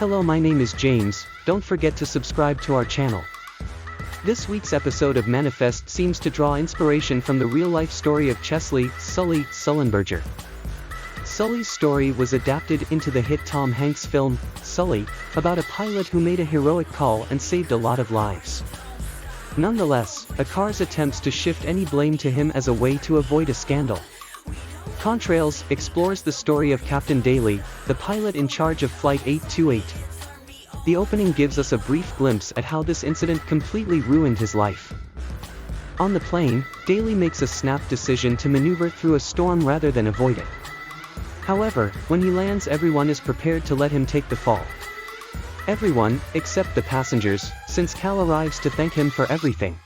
Hello, my name is James. Don't forget to subscribe to our channel. This week's episode of Manifest seems to draw inspiration from the real-life story of Chesley, Sully, Sullenberger. Sully's story was adapted into the hit Tom Hanks film, Sully, about a pilot who made a heroic call and saved a lot of lives. Nonetheless, ACARS attempts to shift any blame to him as a way to avoid a scandal. Contrails explores the story of Captain Daly, the pilot in charge of Flight 828. The opening gives us a brief glimpse at how this incident completely ruined his life. On the plane, Daly makes a snap decision to maneuver through a storm rather than avoid it. However, when he lands, everyone is prepared to let him take the fall. Everyone, except the passengers, since Cal arrives to thank him for everything.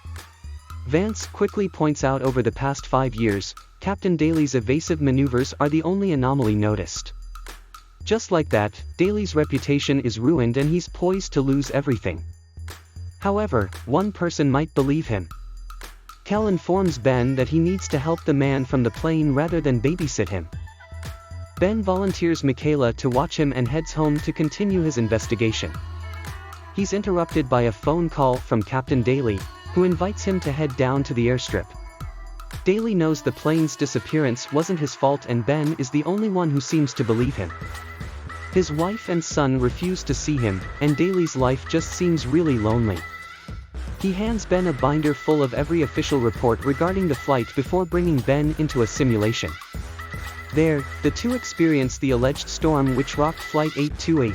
Vance quickly points out over the past 5 years, Captain Daly's evasive maneuvers are the only anomaly noticed. Just like that, Daly's reputation is ruined and he's poised to lose everything. However, one person might believe him. Cal informs Ben that he needs to help the man from the plane rather than babysit him. Ben volunteers Michaela to watch him and heads home to continue his investigation. He's interrupted by a phone call from Captain Daly, who invites him to head down to the airstrip. Daly knows the plane's disappearance wasn't his fault and Ben is the only one who seems to believe him. His wife and son refuse to see him, and Daly's life just seems really lonely. He hands Ben a binder full of every official report regarding the flight before bringing Ben into a simulation. There, the two experience the alleged storm which rocked Flight 828.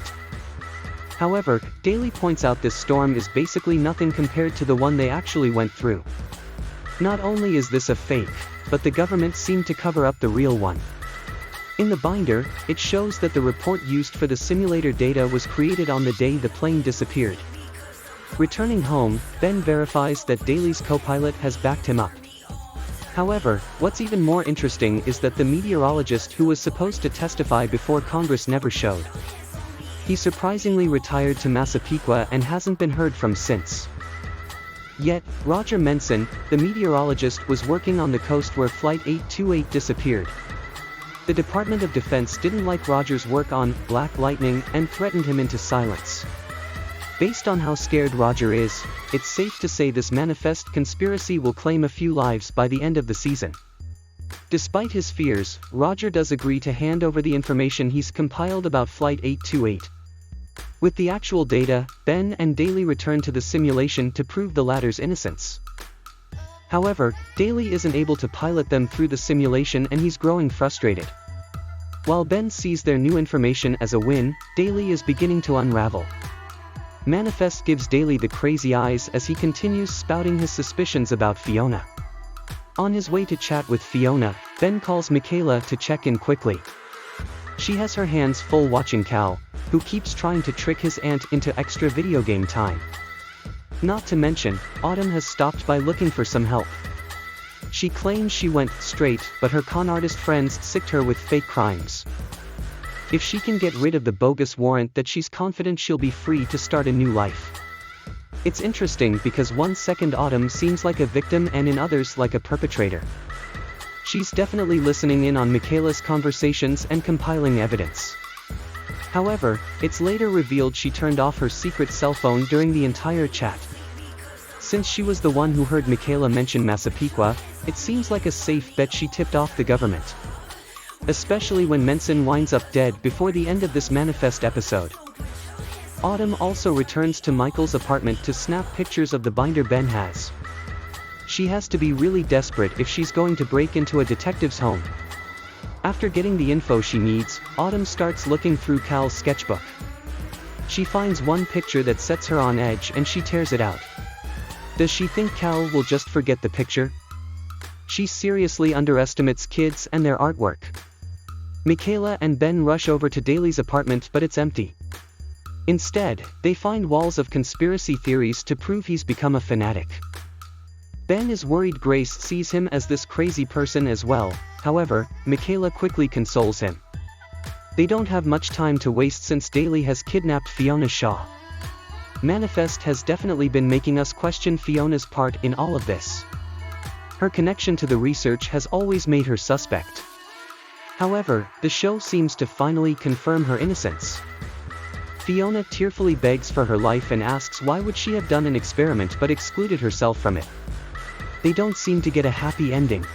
However, Daly points out this storm is basically nothing compared to the one they actually went through. Not only is this a fake, but the government seemed to cover up the real one. In the binder, it shows that the report used for the simulator data was created on the day the plane disappeared. Returning home, Ben verifies that Daly's co-pilot has backed him up. However, what's even more interesting is that the meteorologist who was supposed to testify before Congress never showed. He surprisingly retired to Massapequa and hasn't been heard from since. Yet, Roger Menson, the meteorologist, was working on the coast where Flight 828 disappeared. The Department of Defense didn't like Roger's work on Black Lightning and threatened him into silence. Based on how scared Roger is, it's safe to say this manifest conspiracy will claim a few lives by the end of the season. Despite his fears, Roger does agree to hand over the information he's compiled about Flight 828. With the actual data, Ben and Daly return to the simulation to prove the latter's innocence. However, Daly isn't able to pilot them through the simulation and he's growing frustrated. While Ben sees their new information as a win, Daly is beginning to unravel. Manifest gives Daly the crazy eyes as he continues spouting his suspicions about Fiona. On his way to chat with Fiona, Ben calls Michaela to check in quickly. She has her hands full watching Cal, who keeps trying to trick his aunt into extra video game time. Not to mention, Autumn has stopped by looking for some help. She claims she went straight, but her con artist friends sicked her with fake crimes. If she can get rid of the bogus warrant, that she's confident she'll be free to start a new life. It's interesting because one second Autumn seems like a victim and in others like a perpetrator. She's definitely listening in on Michaela's conversations and compiling evidence. However, it's later revealed she turned off her secret cell phone during the entire chat. Since she was the one who heard Michaela mention Massapequa, it seems like a safe bet she tipped off the government. Especially when Menson winds up dead before the end of this manifest episode. Autumn also returns to Michael's apartment to snap pictures of the binder Ben has. She has to be really desperate if she's going to break into a detective's home. After getting the info she needs, Autumn starts looking through Cal's sketchbook. She finds one picture that sets her on edge and she tears it out. Does she think Cal will just forget the picture? She seriously underestimates kids and their artwork. Michaela and Ben rush over to Daly's apartment, but it's empty. Instead, they find walls of conspiracy theories to prove he's become a fanatic. Ben is worried Grace sees him as this crazy person as well. However, Michaela quickly consoles him. They don't have much time to waste since Daly has kidnapped Fiona Shaw. Manifest has definitely been making us question Fiona's part in all of this. Her connection to the research has always made her suspect. However, the show seems to finally confirm her innocence. Fiona tearfully begs for her life and asks why would she have done an experiment but excluded herself from it. They don't seem to get a happy ending,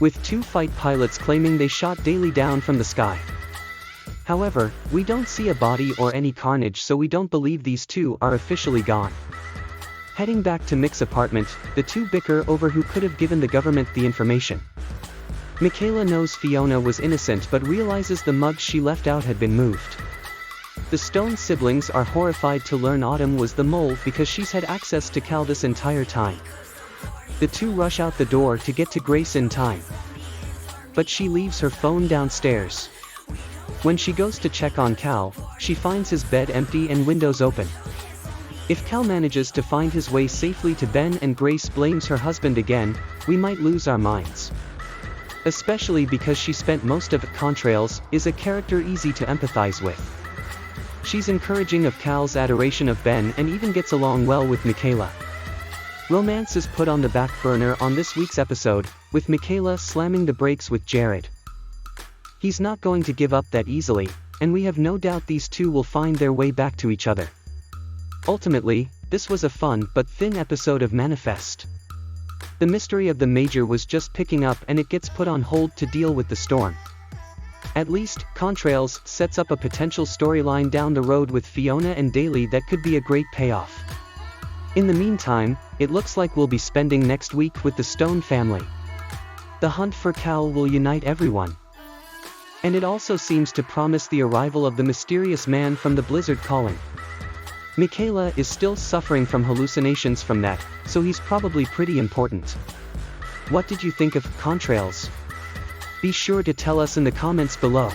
with 2 fight pilots claiming they shot Daly down from the sky. However, we don't see a body or any carnage, so we don't believe these 2 are officially gone. Heading back to Mick's apartment, the 2 bicker over who could have given the government the information. Michaela knows Fiona was innocent but realizes the mug she left out had been moved. The Stone siblings are horrified to learn Autumn was the mole because she's had access to Cal this entire time. The 2 rush out the door to get to Grace in time, but she leaves her phone downstairs. When she goes to check on Cal, she finds his bed empty and windows open. If Cal manages to find his way safely to Ben and Grace blames her husband again, we might lose our minds. Especially because she spent most of Contrails, is a character easy to empathize with. She's encouraging of Cal's adoration of Ben and even gets along well with Michaela. Romance is put on the back burner on this week's episode, with Michaela slamming the brakes with Jared. He's not going to give up that easily, and we have no doubt these 2 will find their way back to each other. Ultimately, this was a fun but thin episode of Manifest. The mystery of the Major was just picking up and it gets put on hold to deal with the storm. At least, Contrails sets up a potential storyline down the road with Fiona and Daly that could be a great payoff. In the meantime, it looks like we'll be spending next week with the Stone family. The hunt for Cal will unite everyone. And it also seems to promise the arrival of the mysterious man from the Blizzard calling. Michaela is still suffering from hallucinations from that, so he's probably pretty important. What did you think of Contrails? Be sure to tell us in the comments below.